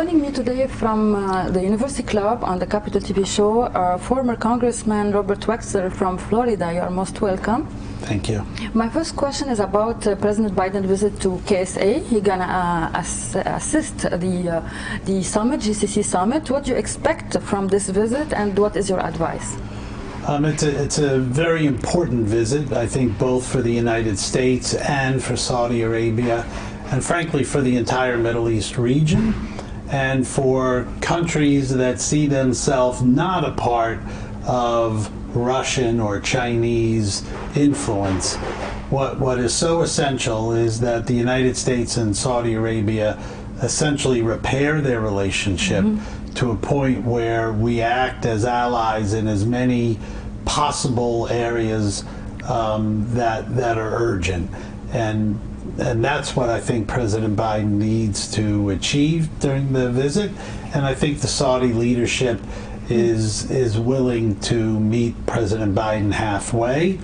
Joining me today from the University Club on the Capital TV show, former Congressman Robert Wexler from Florida. You are most welcome. Thank you. My first question is about President Biden's visit to KSA. He's gonna assist the summit, GCC summit. What do you expect from this visit, and what is your advice? It's a very important visit, I think, both for the United States and for Saudi Arabia, and frankly for the entire Middle East region, and for countries that see themselves not a part of Russian or Chinese influence. What is so essential is that the United States and Saudi Arabia essentially repair their relationship to a point where we act as allies in as many possible areas that are urgent. And that's what I think President Biden needs to achieve during the visit. And I think the Saudi leadership is willing to meet President Biden halfway.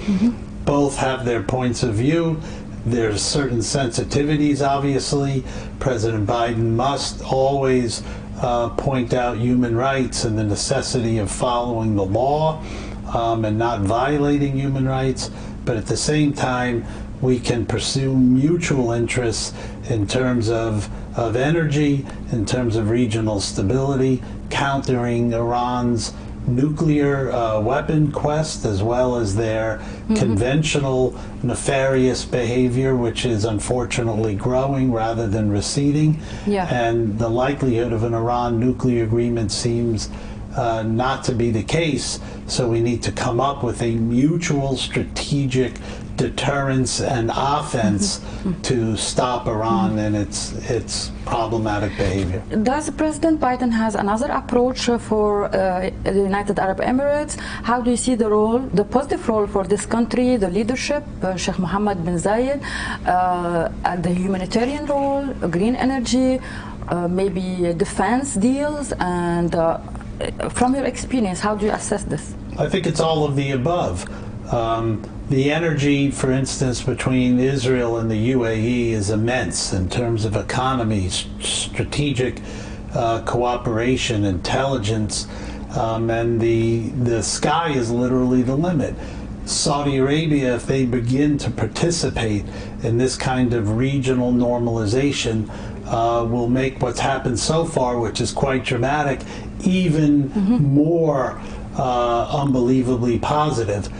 Both have their points of view. There's certain sensitivities, obviously. President Biden must always point out human rights and the necessity of following the law and not violating human rights. But at the same time, we can pursue mutual interests in terms of energy, in terms of regional stability, countering Iran's nuclear weapon quest, as well as their conventional nefarious behavior, which is unfortunately growing rather than receding. And the likelihood of an Iran nuclear agreement seems not to be the case. So we need to come up with a mutual strategic deterrence and offense to stop Iran and its problematic behavior. Does President Biden has another approach for the United Arab Emirates? How do you see the role, the positive role for this country, the leadership, Sheikh Mohammed bin Zayed, the humanitarian role, green energy, maybe defense deals, and from your experience, how do you assess this? I think it's all of the above. The energy, for instance, between Israel and the UAE is immense in terms of economy, strategic cooperation, intelligence, and the sky is literally the limit. Saudi Arabia, if they begin to participate in this kind of regional normalization, will make what's happened so far, which is quite dramatic, even more unbelievably positive.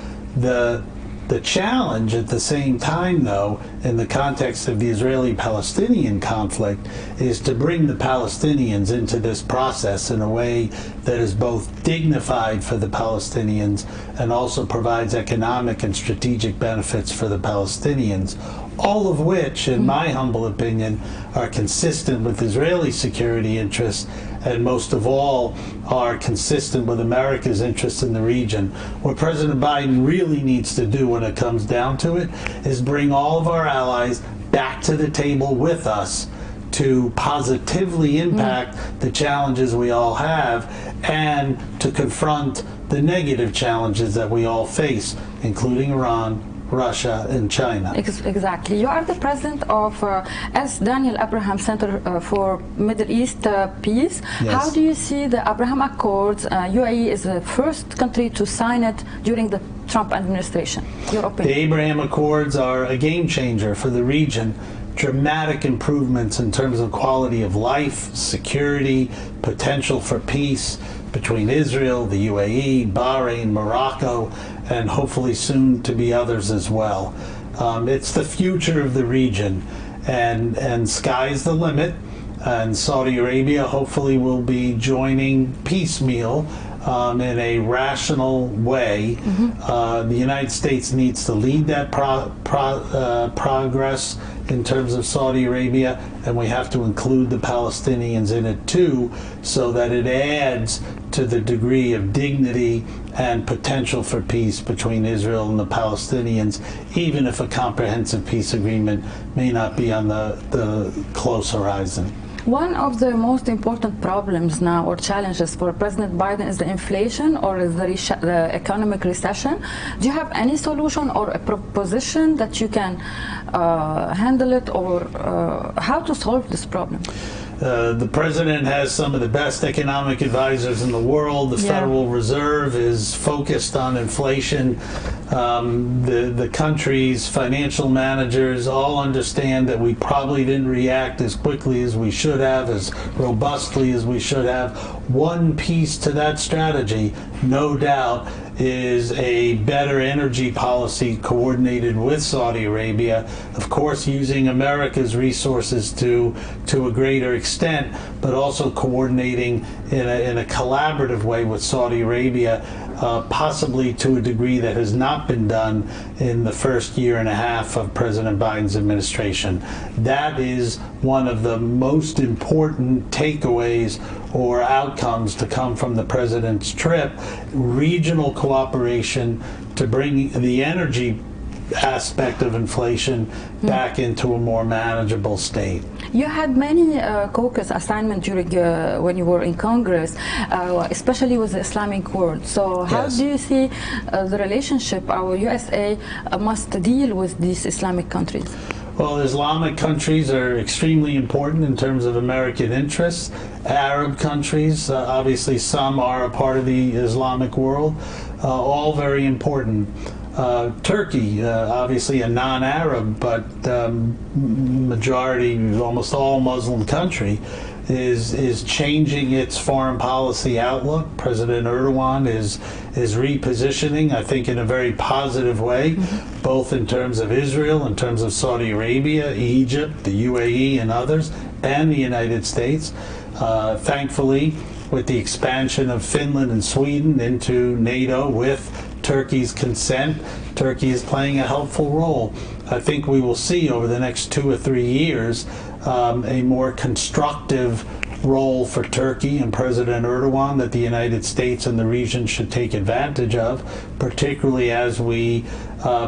The challenge at the same time, though, in the context of the Israeli-Palestinian conflict, is to bring the Palestinians into this process in a way that is both dignified for the Palestinians and also provides economic and strategic benefits for the Palestinians, all of which, in my humble opinion, are consistent with Israeli security interests, and most of all are consistent with America's interests in the region. What President Biden really needs to do when it comes down to it is bring all of our allies back to the table with us to positively impact the challenges we all have and to confront the negative challenges that we all face, including Iran, Russia, and China. Exactly. You are the president of S. Daniel Abraham Center for Middle East Peace. Yes. How do you see the Abraham Accords? UAE is the first country to sign it during the Trump administration. Your opinion? The Abraham Accords are a game changer for the region. Dramatic improvements in terms of quality of life, security, potential for peace between Israel, the UAE, Bahrain, Morocco, and hopefully soon to be others as well. It's the future of the region, and sky's the limit. And Saudi Arabia hopefully will be joining piecemeal in a rational way. The United States needs to lead that progress in terms of Saudi Arabia, and we have to include the Palestinians in it too, so that it adds to the degree of dignity and potential for peace between Israel and the Palestinians, even if a comprehensive peace agreement may not be on the close horizon. One of the most important problems now, or challenges for President Biden, is the inflation or the economic recession. Do you have any solution or a proposition that you can handle it, or how to solve this problem? The president has some of the best economic advisors in the world. The Federal Reserve is focused on inflation. The country's financial managers all understand that we probably didn't react as quickly as we should have, as robustly as we should have. One piece to that strategy, no doubt, is a better energy policy coordinated with Saudi Arabia, of course using America's resources to a greater extent, but also coordinating in a collaborative way with Saudi Arabia, possibly to a degree that has not been done in the first year and a half of President Biden's administration. That is one of the most important takeaways or outcomes to come from the president's trip: regional cooperation to bring the energy aspect of inflation back into a more manageable state. You had many caucus assignments during when you were in Congress, especially with the Islamic world. So how do you see the relationship our USA must deal with these Islamic countries? Well, Islamic countries are extremely important in terms of American interests. Arab countries, obviously some are a part of the Islamic world, all very important. Turkey, obviously a non-Arab, but majority, almost all Muslim country, is changing its foreign policy outlook. President Erdogan is repositioning, I think, in a very positive way, both in terms of Israel, in terms of Saudi Arabia, Egypt, the UAE, and others, and the United States. Thankfully, with the expansion of Finland and Sweden into NATO with Turkey's consent, Turkey is playing a helpful role. I think we will see over the next 2 or 3 years a more constructive role for Turkey and President Erdogan that the United States and the region should take advantage of, particularly as we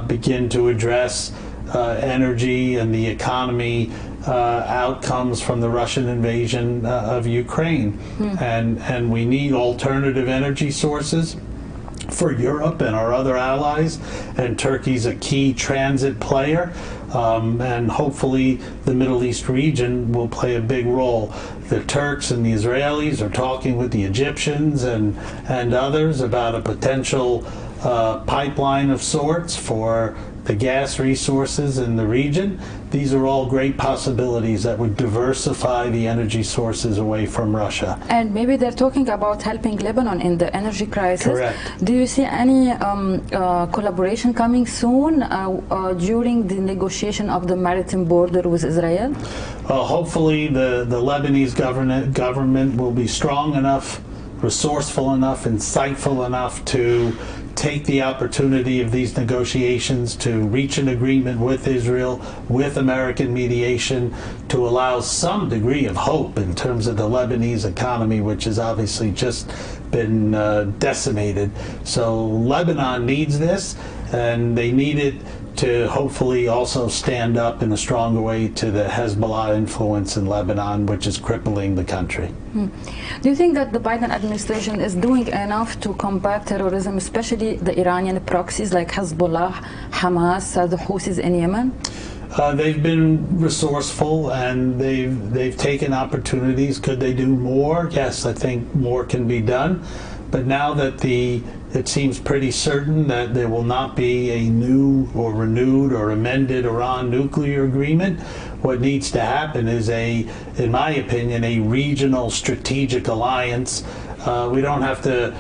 begin to address energy and the economy outcomes from the Russian invasion of Ukraine. And we need alternative energy sources for Europe and our other allies, and Turkey's a key transit player, and hopefully the Middle East region will play a big role. The Turks and the Israelis are talking with the Egyptians and others about a potential pipeline of sorts for the gas resources in the region. These are all great possibilities that would diversify the energy sources away from Russia. And maybe they're talking about helping Lebanon in the energy crisis. Correct. Do you see any collaboration coming soon during the negotiation of the maritime border with Israel? Hopefully the Lebanese government will be strong enough, resourceful enough, insightful enough to take the opportunity of these negotiations to reach an agreement with Israel, with American mediation, to allow some degree of hope in terms of the Lebanese economy, which has obviously just been decimated. So Lebanon needs this, and they need it to hopefully also stand up in a stronger way to the Hezbollah influence in Lebanon, which is crippling the country. Do you think that the Biden administration is doing enough to combat terrorism, especially the Iranian proxies like Hezbollah, Hamas, the Houthis in Yemen? They've been resourceful and they've taken opportunities. Could they do more? Yes, I think more can be done. But now that it seems pretty certain that there will not be a new or renewed or amended Iran nuclear agreement, what needs to happen is in my opinion, a regional strategic alliance. We don't have to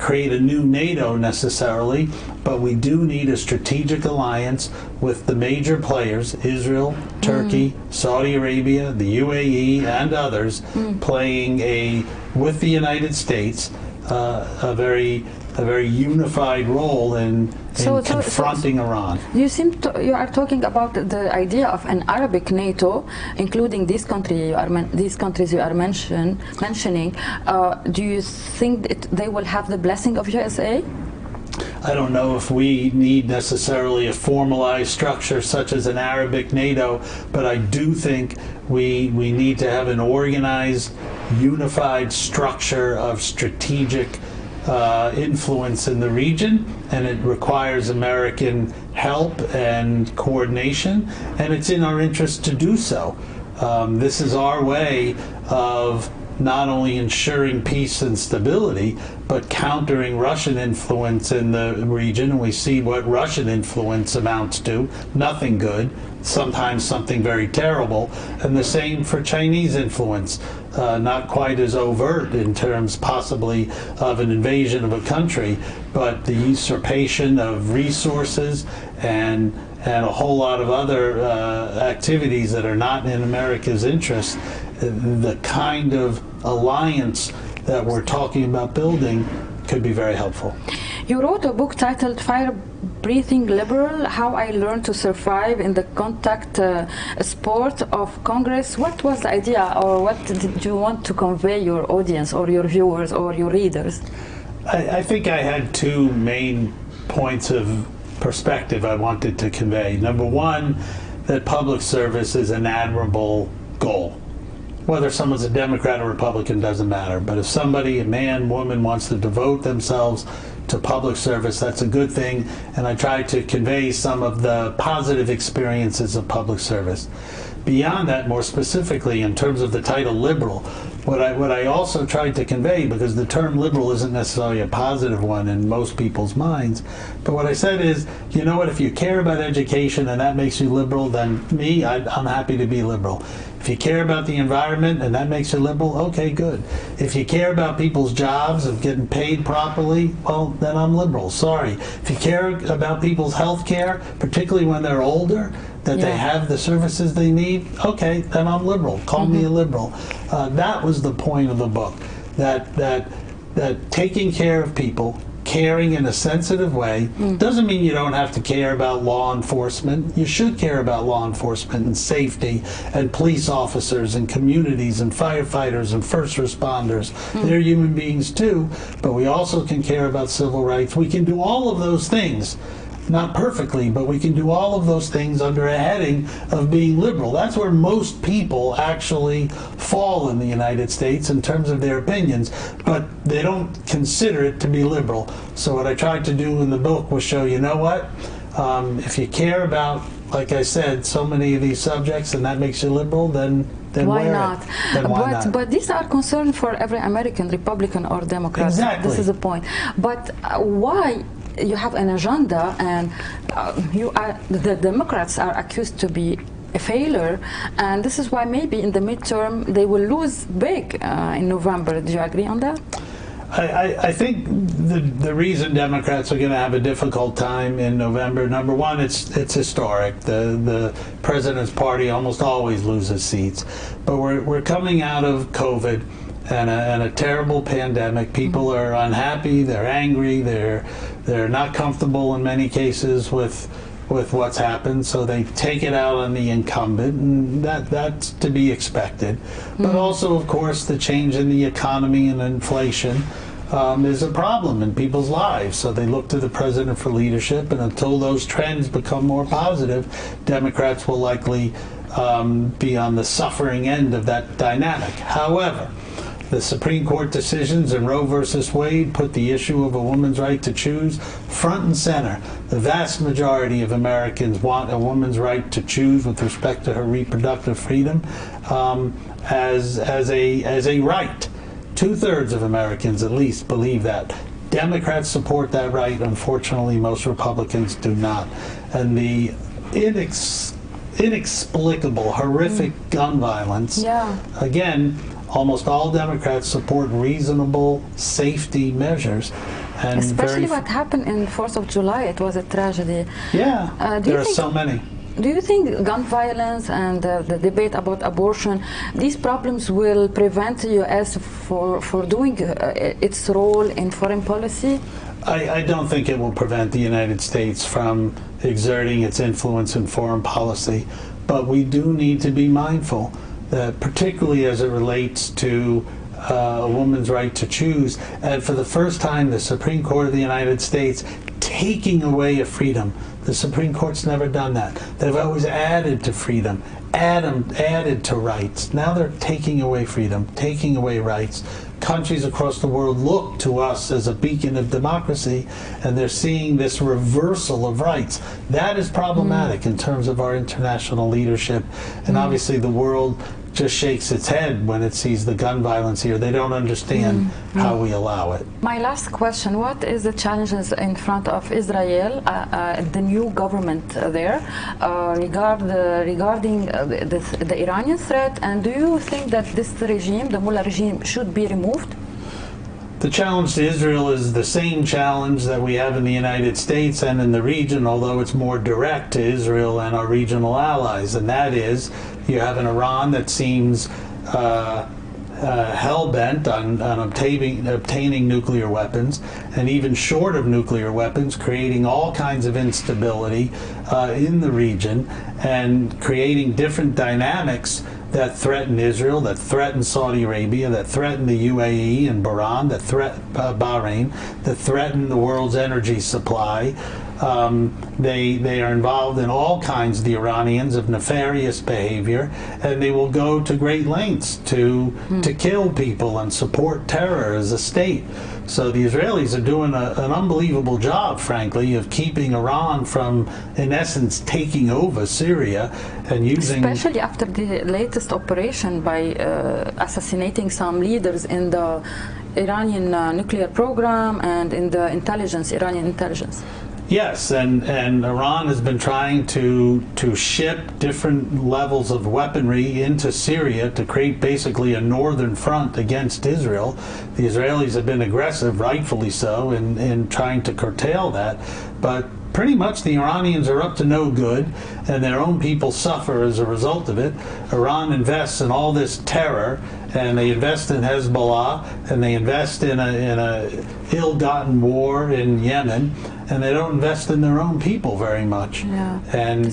create a new NATO necessarily, but we do need a strategic alliance with the major players, Israel, Turkey, Saudi Arabia, the UAE, and others, playing with the United States, a very unified role in confronting Iran. You are talking about the idea of an Arabic NATO, including these countries you are mentioning. Do you think they will have the blessing of USA? I don't know if we need necessarily a formalized structure such as an Arabic NATO, but I do think we need to have an organized, unified structure of strategic influence in the region, and it requires American help and coordination, and it's in our interest to do so. This is our way of not only ensuring peace and stability, but countering Russian influence in the region. And we see what Russian influence amounts to: nothing good, sometimes something very terrible. And the same for Chinese influence, not quite as overt in terms possibly of an invasion of a country, but the usurpation of resources and a whole lot of other activities that are not in America's interest. The kind of alliance that we're talking about building could be very helpful. You wrote a book titled Fire Breathing Liberal: How I Learned to Survive in the Contact Sport of Congress. What was the idea, or what did you want to convey your audience or your viewers or your readers? I think I had two main points of perspective I wanted to convey. Number one, that public service is an admirable goal. Whether someone's a Democrat or Republican doesn't matter, but if somebody, a man, woman, wants to devote themselves to public service, that's a good thing, and I try to convey some of the positive experiences of public service. Beyond that, more specifically, in terms of the title liberal, what I also tried to convey, because the term liberal isn't necessarily a positive one in most people's minds, but what I said is, you know what, if you care about education and that makes you liberal, then I'm happy to be liberal. If you care about the environment and that makes you liberal, okay, good. If you care about people's jobs and getting paid properly, well, then I'm liberal. Sorry. If you care about people's health care, particularly when they're older, that they have the services they need, okay, then I'm liberal. Call me a liberal. That was the point of the book, that taking care of people, caring in a sensitive way, doesn't mean you don't have to care about law enforcement. You should care about law enforcement and safety and police officers and communities and firefighters and first responders. They're human beings too, but we also can care about civil rights. We can do all of those things. Not perfectly, but we can do all of those things under a heading of being liberal. That's where most people actually fall in the United States in terms of their opinions, but they don't consider it to be liberal. So what I tried to do in the book was show, you know what, if you care about, like I said, so many of these subjects and that makes you liberal, then why not? Then why not? But these are concerns for every American, Republican or Democrat. Exactly. This is the point. But why? You have an agenda, and the Democrats are accused to be a failure, and this is why maybe in the midterm they will lose big in November. Do you agree on that? I think the reason Democrats are going to have a difficult time in November, number one, it's historic. The president's party almost always loses seats, but we're coming out of COVID and a terrible pandemic. People are unhappy, they're angry, they're not comfortable in many cases with what's happened, so they take it out on the incumbent, and that's to be expected. But also, of course, the change in the economy and inflation is a problem in people's lives, so they look to the president for leadership, and until those trends become more positive, Democrats will likely be on the suffering end of that dynamic. However, the Supreme Court decisions in Roe versus Wade put the issue of a woman's right to choose front and center. The vast majority of Americans want a woman's right to choose with respect to her reproductive freedom as a right. 2/3 of Americans at least believe that. Democrats support that right. Unfortunately, most Republicans do not. And the inexplicable, horrific gun violence, again, almost all Democrats support reasonable safety measures. And especially what happened in 4th of July, it was a tragedy. Yeah, there are so many. Do you think gun violence and the debate about abortion, these problems will prevent the U.S. for doing its role in foreign policy? I don't think it will prevent the United States from exerting its influence in foreign policy, but we do need to be mindful that, particularly as it relates to a woman's right to choose, and for the first time the Supreme Court of the United States taking away a freedom. The Supreme Court's never done that. They've always added to freedom, added to rights. Now they're taking away freedom, taking away rights, countries across the world look to us as a beacon of democracy, and they're seeing this reversal of rights. That is problematic in terms of our international leadership, and obviously the world just shakes its head when it sees the gun violence here. They don't understand how we allow it. My last question, what is the challenges in front of Israel, the new government there, regarding the Iranian threat, and do you think that this regime, the Mullah regime, should be removed? The challenge to Israel is the same challenge that we have in the United States and in the region, although it's more direct to Israel and our regional allies, and that is you have an Iran that seems hell-bent on obtaining nuclear weapons, and even short of nuclear weapons, creating all kinds of instability in the region and creating different dynamics that threaten Israel, that threaten Saudi Arabia, that threaten the UAE and Bahrain, that threaten the world's energy supply. They are involved in all kinds, the Iranians, of nefarious behavior, and they will go to great lengths to kill people and support terror as a state. So the Israelis are doing an unbelievable job, frankly, of keeping Iran from, in essence, taking over Syria and using... Especially after the latest operation by assassinating some leaders in the Iranian nuclear program and in the intelligence, Iranian intelligence. Yes, and Iran has been trying to ship different levels of weaponry into Syria to create basically a northern front against Israel. The Israelis have been aggressive, rightfully so, in trying to curtail that, but pretty much the Iranians are up to no good, and their own people suffer as a result of it. Iran invests in all this terror, and they invest in Hezbollah, and they invest in a ill-gotten war in Yemen, and they don't invest in their own people very much. Yeah, and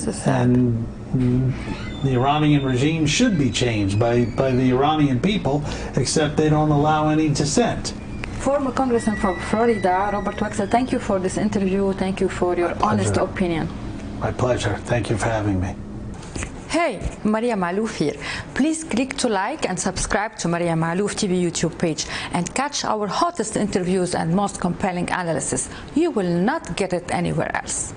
the Iranian regime should be changed by the Iranian people, except they don't allow any dissent. Former Congressman from Florida, Robert Wexler, thank you for this interview. Thank you for your honest opinion. My pleasure. Thank you for having me. Hey, Maria Malouf here. Please click to like and subscribe to Maria Malouf TV YouTube page and catch our hottest interviews and most compelling analysis. You will not get it anywhere else.